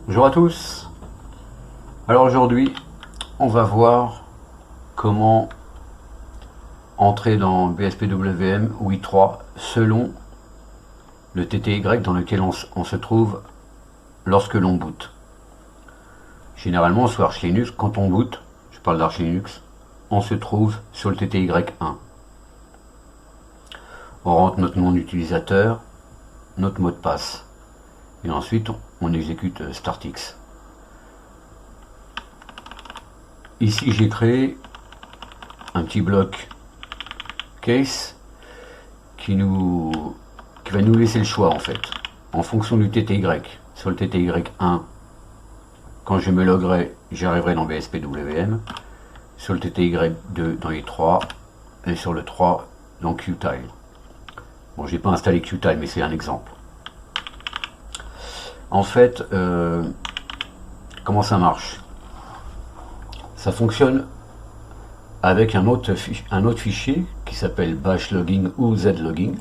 Bonjour à tous. Alors aujourd'hui, on va voir comment entrer dans BSPWM ou i3 selon le TTY dans lequel on se trouve lorsque l'on boot. Généralement sur Arch Linux, quand on boot, je parle d'Arch Linux, on se trouve sur le TTY1. On rentre notre nom d'utilisateur, notre mot de passe, et ensuite on exécute StartX. Ici j'ai créé un petit bloc case qui va nous laisser le choix en fait, en fonction du TTY. Sur le TTY1, quand je me loguerai, j'arriverai dans BSPWM. Sur le TTY2 dans les 3 et sur le 3 dans Qtile. Bon, j'ai pas installé Qtile, mais c'est un exemple. En fait, comment ça marche? Ça fonctionne avec un autre fichier qui s'appelle bash logging ou zlogging.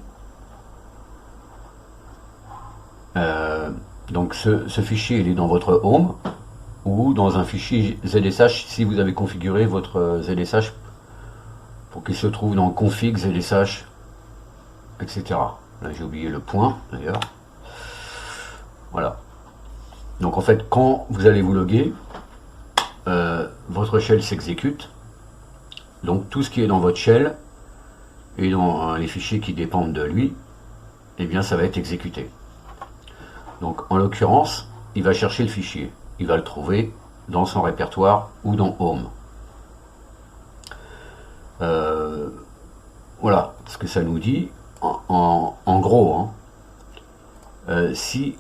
Donc ce fichier il est dans votre home ou dans un fichier ZSH si vous avez configuré votre ZSH pour qu'il se trouve dans config ZSH, etc. Là j'ai oublié le point d'ailleurs. Voilà. Donc en fait quand vous allez vous loguer, votre shell s'exécute. Donc tout ce qui est dans votre shell et dans les fichiers qui dépendent de lui, eh bien ça va être exécuté. Donc en l'occurrence, il va chercher le fichier. Il va le trouver dans son répertoire ou dans Home. Voilà ce que ça nous dit. En gros, si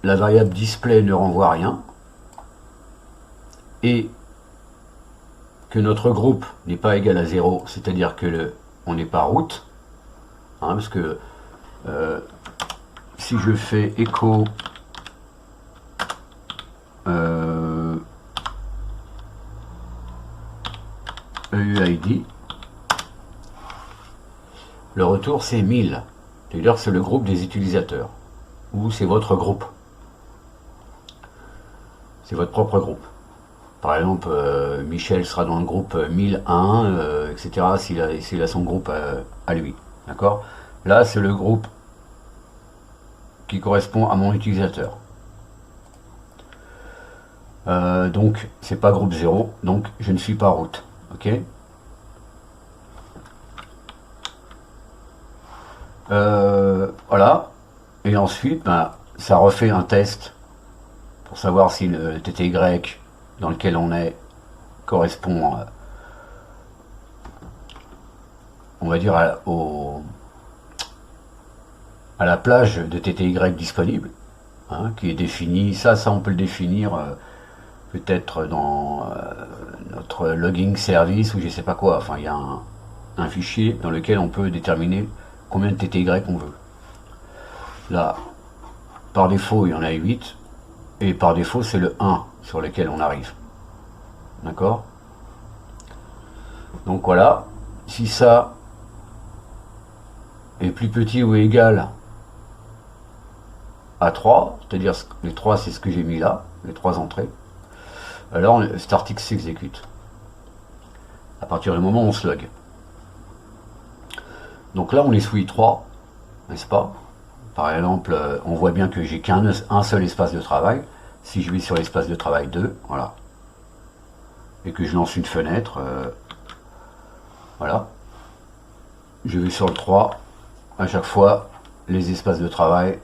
la variable display ne renvoie rien et que notre groupe n'est pas égal à 0, c'est-à-dire que on n'est pas root, parce que si je fais echo EUID, le retour c'est 1000, c'est-à-dire que c'est le groupe des utilisateurs, ou c'est votre groupe, c'est votre propre groupe. Par exemple, Michel sera dans le groupe 1001, etc. S'il a son groupe à lui. D'accord? Là, c'est le groupe qui correspond à mon utilisateur. Donc, c'est pas groupe 0, donc je ne suis pas root. Ok? Voilà. Et ensuite, ça refait un test pour savoir si le TTY dans lequel on est correspond, on va dire, à la plage de TTY disponible, qui est définie. Ça on peut le définir peut-être dans notre logging service ou je sais pas quoi. Enfin, il y a un fichier dans lequel on peut déterminer combien de TTY on veut. Là, par défaut, il y en a 8, et par défaut, c'est le 1 sur lequel on arrive. D'accord? Donc voilà, si ça est plus petit ou égal à 3, c'est-à-dire les 3 c'est ce que j'ai mis là, les 3 entrées, alors StartX s'exécute. À partir du moment où on se log. Donc là on est sous i3, n'est-ce pas? Par exemple, on voit bien que j'ai qu'un seul espace de travail. Si je vais sur l'espace de travail 2, voilà, et que je lance une fenêtre, voilà, je vais sur le 3, à chaque fois les espaces de travail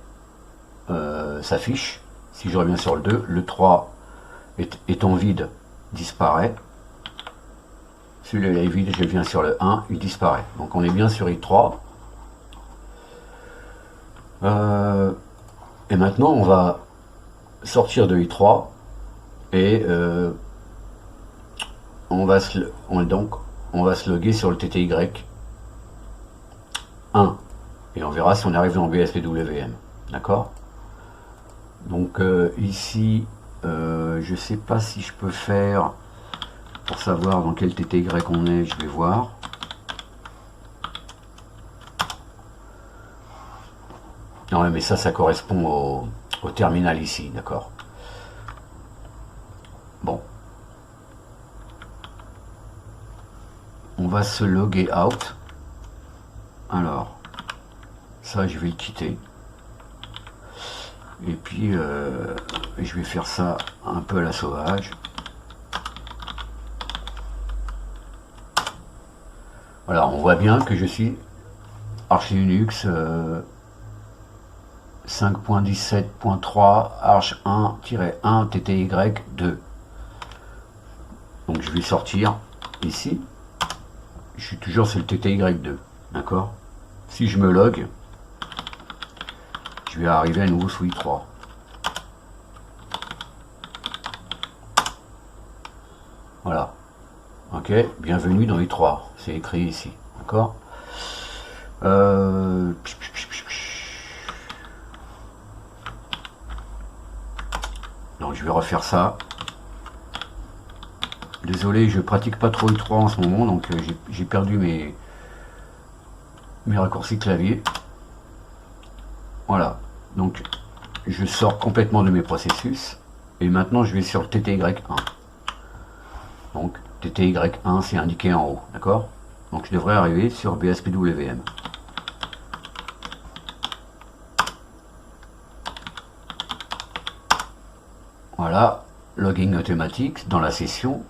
s'affichent. Si je reviens sur le 2, le 3 étant vide disparaît. Celui-là est vide, je viens sur le 1, il disparaît. Donc on est bien sur i3. Et maintenant on va sortir de i3 et on va se loguer sur le TTY 1 et on verra si on arrive dans BSPWM. D'accord? Donc ici je sais pas si je peux faire pour savoir dans quel TTY on est. Je vais voir. Non mais ça correspond au terminal ici, d'accord. on va se loguer out. Alors, ça je vais le quitter. Et puis, je vais faire ça un peu à la sauvage. Voilà, on voit bien que je suis Arch Linux 5.17.3 Arch 1-1 TTY2. Donc je vais sortir ici. Je suis toujours sur le TTY2. D'accord? Si je me log, je vais arriver à nouveau sous i3. Voilà. Ok, bienvenue dans i3. C'est écrit ici. D'accord? Donc je vais refaire ça. Désolé, je pratique pas trop i3 en ce moment, donc j'ai perdu mes raccourcis clavier. Voilà. Donc je sors complètement de mes processus. Et maintenant je vais sur le TTY1. Donc TTY1 c'est indiqué en haut. D'accord? Donc je devrais arriver sur BSPWM. Voilà, login automatique dans la session.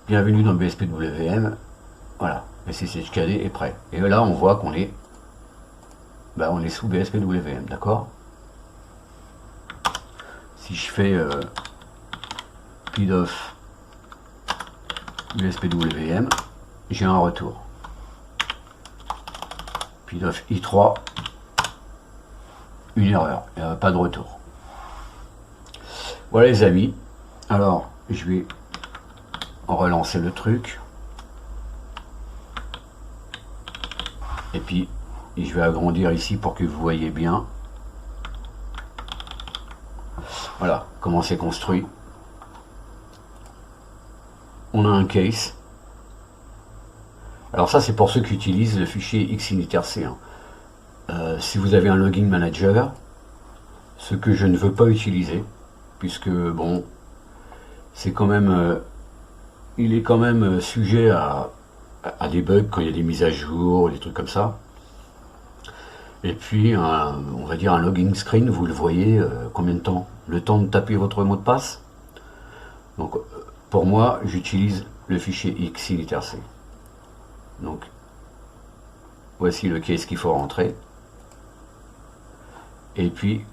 Bienvenue dans BSPWM. Voilà, SSHKD est prêt. Et là, on voit qu'on est, on est sous BSPWM, d'accord? Si je fais PIDOF BSPWM, j'ai un retour. PIDOF i3, une erreur, il n'y a pas de retour. Voilà les amis, alors je vais relancer le truc et puis je vais agrandir ici pour que vous voyez bien. Voilà comment c'est construit. On a un case. Alors ça c'est pour ceux qui utilisent le fichier Xinitrc. Si vous avez un login manager, ce que je ne veux pas utiliser, puisque bon, c'est quand même, il est quand même sujet à des bugs quand il y a des mises à jour, des trucs comme ça. Et puis, on va dire un login screen, vous le voyez, combien de temps? Le temps de taper votre mot de passe. Donc, pour moi, j'utilise le fichier Xinitrc. Donc, voici le case qu'il faut rentrer. Et puis,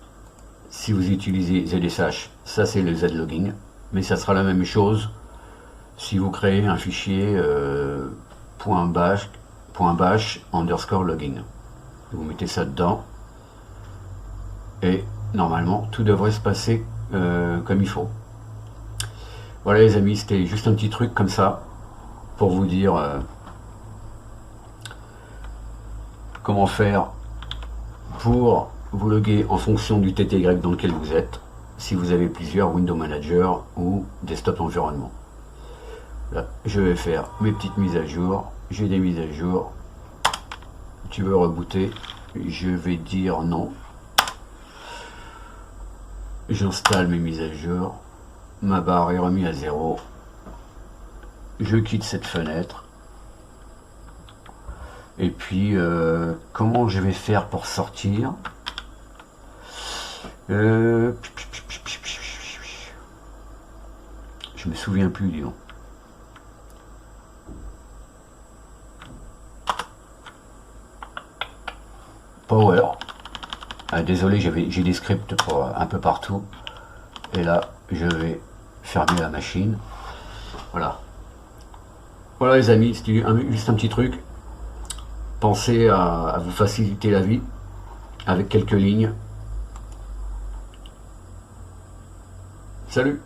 si vous utilisez ZSH, ça c'est le zlogin, mais ça sera la même chose si vous créez un fichier .bash underscore login. Vous mettez ça dedans et normalement tout devrait se passer comme il faut. Voilà les amis, c'était juste un petit truc comme ça pour vous dire comment faire pour vous loguer en fonction du TTY dans lequel vous êtes, si vous avez plusieurs Windows Manager ou Desktop Environnement. Là, je vais faire mes petites mises à jour. J'ai des mises à jour. Tu veux rebooter? Je vais dire non. J'installe mes mises à jour. Ma barre est remise à 0. Je quitte cette fenêtre. Et puis, comment je vais faire pour sortir? Je me souviens plus, dis donc. Power. Désolé, j'ai des scripts pour un peu partout. Et là, je vais fermer la machine. Voilà. Voilà les amis, c'était juste un petit truc. Pensez à vous faciliter la vie avec quelques lignes. Salut!